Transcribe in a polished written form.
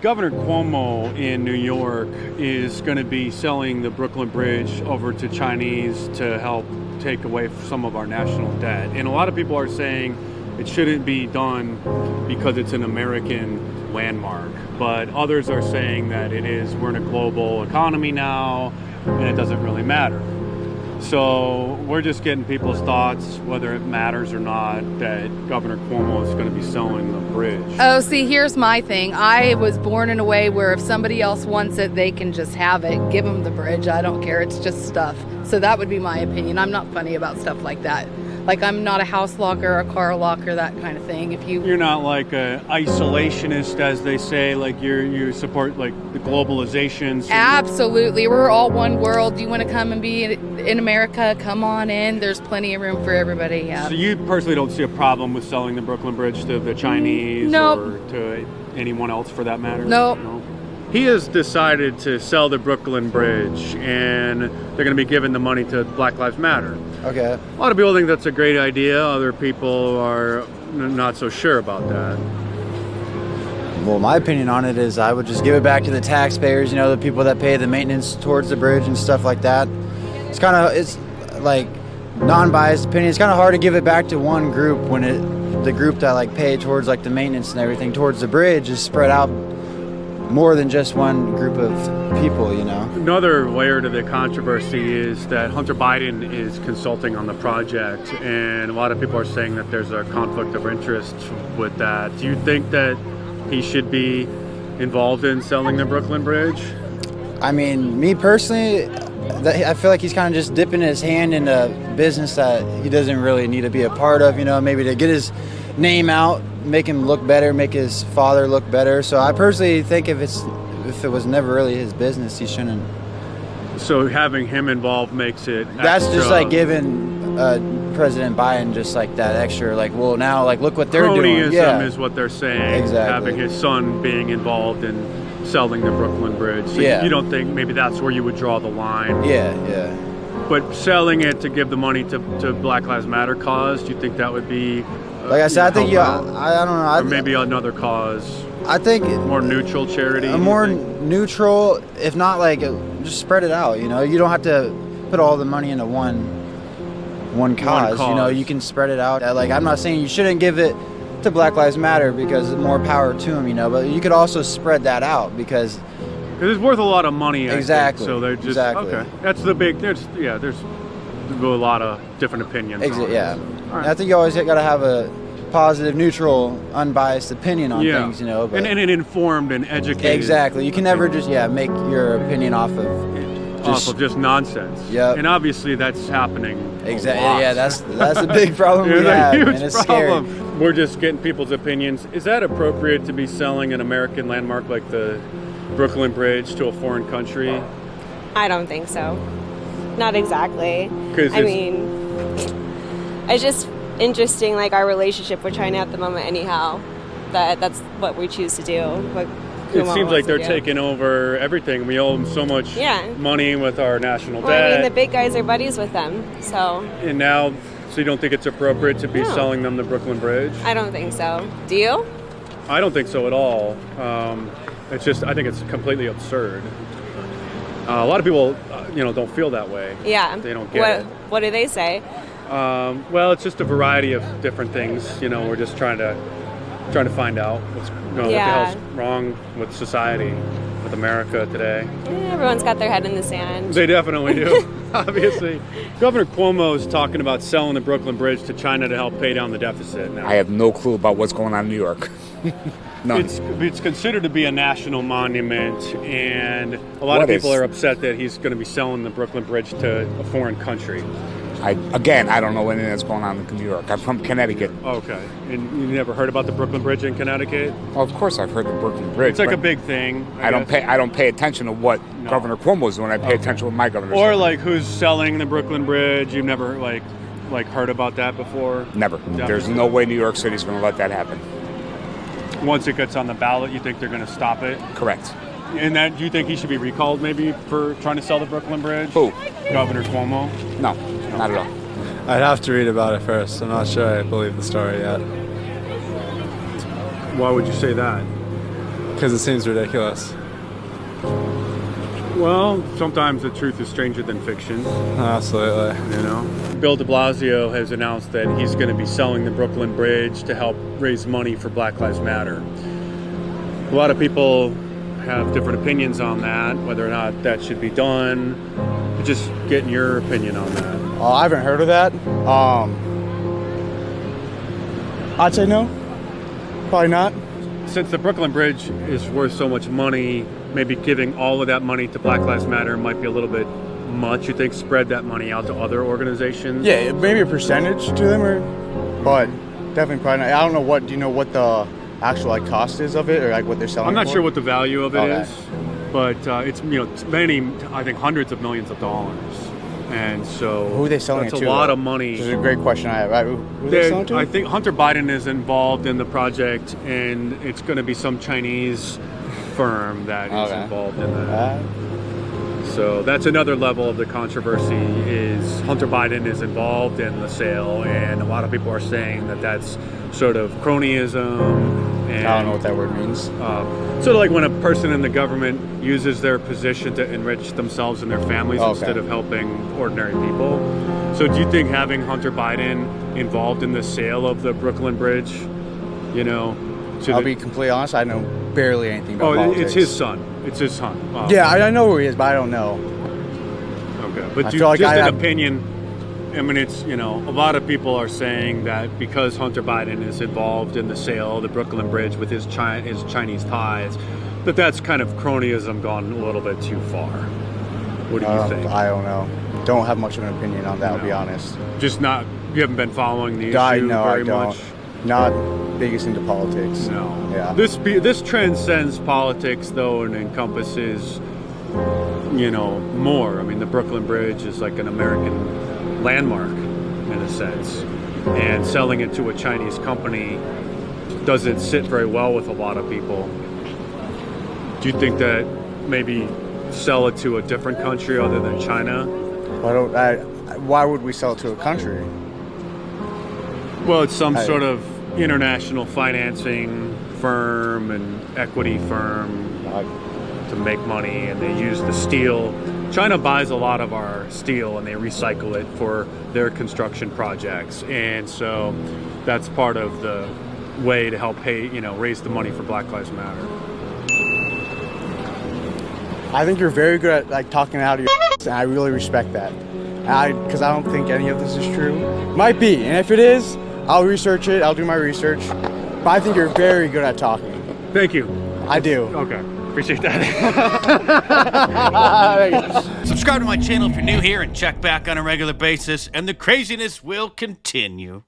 Governor Cuomo in New York is going to be selling the Brooklyn Bridge over to Chinese to help take away some of our national debt. And a lot of people are saying it shouldn't be done because it's an American landmark. But others are saying that it is. We're in a global economy now, and it doesn't really matter. So we're just getting people's thoughts, whether it matters or not, that Governor Cuomo is going to be selling the bridge. Oh, see, here's my thing. I was born in a way where if somebody else wants it, they can just have it. Give them the bridge. I don't care. It's just stuff. So that would be my opinion. I'm not funny about stuff like that. Like, I'm not a house locker, a car locker, that kind of thing. You're not like a isolationist, as they say, like you support like the globalizations. Absolutely. We're all one world. You want to come and be in America, come on in. There's plenty of room for everybody. Yeah. So you personally don't see a problem with selling the Brooklyn Bridge to the Chinese Nope. or to anyone else for that matter? Nope. No. He has decided to sell the Brooklyn Bridge, and they're going to be giving the money to Black Lives Matter. Okay. A lot of people think that's a great idea. Other people are not so sure about that. Well, my opinion on it is I would just give it back to the taxpayers, you know, the people that pay the maintenance towards the bridge and stuff like that. It's like non-biased opinion. It's kind of hard to give it back to one group when the group that like pay towards like the maintenance and everything towards the bridge is spread out more than just one group of people, you know. Another layer to the controversy is that Hunter Biden is consulting on the project, and a lot of people are saying that there's a conflict of interest with that. Do you think that he should be involved in selling the Brooklyn Bridge? I mean, me personally, I feel like he's kind of just dipping his hand in a business that he doesn't really need to be a part of, you know, maybe to get his name out, make him look better, make his father look better. So I personally think if it was never really his business, he shouldn't. So having him involved makes it That's extra. just like giving President Biden just like that extra, like, well, now, like, look what they're doing. Cronyism is what they're saying. Exactly. Having his son being involved in selling the Brooklyn Bridge. So Yeah. you don't think maybe that's where you would draw the line? Yeah. But selling it to give the money to Black Lives Matter cause, do you think that would be... Like I said, I think, help out? I don't know. Or maybe another cause, I think more neutral charity? a more neutral, if not like, just spread it out, you know. You don't have to put all the money into one cause, you know. You can spread it out. Like, I'm not saying you shouldn't give it to Black Lives Matter because more power to them, you know, but you could also spread that out because it's worth a lot of money, I exactly. think, so they're just... Exactly. Okay. That's the big... There's a lot of different opinions on it. Yeah. Right. I think you always got to have a positive, neutral, unbiased opinion on things, you know. But and informed and educated. Exactly. You can never just make your opinion off of just nonsense. Yep. And obviously that's happening. Exactly. Yeah, that's a big problem we It's have. a huge and it's problem. scary. We're just getting people's opinions. Is that appropriate to be selling an American landmark like the Brooklyn Bridge to a foreign country? I don't think so. Not exactly. I mean, it's just interesting, like, our relationship with China at the moment anyhow. That's what we choose to do. It seems like they're taking over everything. We owe them so much money with our national debt. I mean, the big guys are buddies with them, so... And now, so you don't think it's appropriate to be selling them the Brooklyn Bridge? I don't think so. Do you? I don't think so at all. It's just, I think it's completely absurd. A lot of people, don't feel that way. Yeah. They don't get it. What do they say? Well, it's just a variety of different things. You know, we're just trying to find out what the hell's wrong with society, with America today. Everyone's got their head in the sand. They definitely do, obviously. Governor Cuomo is talking about selling the Brooklyn Bridge to China to help pay down the deficit now. I have no clue about what's going on in New York. None. It's considered to be a national monument, and a lot of people are upset that he's going to be selling the Brooklyn Bridge to a foreign country. I don't know anything that's going on in New York. I'm from Connecticut. Okay. And you never heard about the Brooklyn Bridge in Connecticut? Well, of course I've heard the Brooklyn Bridge. It's like a big thing. I don't pay attention to what Governor Cuomo's doing. I pay attention to what my governor's doing. Or like who's selling the Brooklyn Bridge. You've never like heard about that before? Never. Definitely. There's no way New York City's going to let that happen. Once it gets on the ballot, you think they're going to stop it? Correct. And that, do you think he should be recalled maybe for trying to sell the Brooklyn Bridge? Who? Governor Cuomo? No, not at all. I'd have to read about it first. I'm not sure I believe the story yet. Why would you say that? Because it seems ridiculous. Well, sometimes the truth is stranger than fiction. Absolutely. You know, Bill de Blasio has announced that he's going to be selling the Brooklyn Bridge to help raise money for Black Lives Matter. A lot of people have different opinions on that, whether or not that should be done. Just getting your opinion on that. I haven't heard of that. I'd say no. Probably not. Since the Brooklyn Bridge is worth so much money, maybe giving all of that money to Black Lives Matter might be a little bit much. You think spread that money out to other organizations? Yeah, maybe a percentage to them, but definitely probably not. I don't know what. Do you know what the actual like cost is of it, or like what they're selling? I'm not for? sure what the value of it Okay. is, but it's many, I think hundreds of millions of dollars, and so Who are they selling that's it to? a lot though? of money. This is a great question I have. Right? Who are they selling to? I think Hunter Biden is involved in the project, and it's going to be some Chinese firm that is involved in that. So that's another level of the controversy is Hunter Biden is involved in the sale, and a lot of people are saying that that's sort of cronyism. And, I don't know what that word means. sort of like when a person in the government uses their position to enrich themselves and their families instead of helping ordinary people. So do you think having Hunter Biden involved in the sale of the Brooklyn Bridge, you know, I'll be completely honest, I know barely anything about politics. It's his son. It's his son. Yeah, I know who he is, but I don't know. Okay, but I feel like just I an have- opinion. I mean, it's, you know, a lot of people are saying that because Hunter Biden is involved in the sale of the Brooklyn Bridge with his Chinese ties, that's kind of cronyism gone a little bit too far. What do you think? I don't know. Don't have much of an opinion on that, I'll be honest. Just not, you haven't been following the issue very much? Not biggest into politics. No. Yeah. This transcends politics, though, and encompasses, you know, more. I mean, the Brooklyn Bridge is like an American landmark, in a sense. And selling it to a Chinese company doesn't sit very well with a lot of people. Do you think that maybe sell it to a different country other than China? Why would we sell it to a country? Well, it's some sort of international financing firm and equity firm to make money, and they use the steel. China buys a lot of our steel and they recycle it for their construction projects, and so that's part of the way to help raise the money for Black Lives Matter. I think you're very good at like talking out of your and I really respect that. Because I don't think any of this is true. Might be, and if it is, I'll research it. I'll do my research. But I think you're very good at talking. Thank you. I do. Okay. Appreciate that. Subscribe to my channel if you're new here and check back on a regular basis, and the craziness will continue.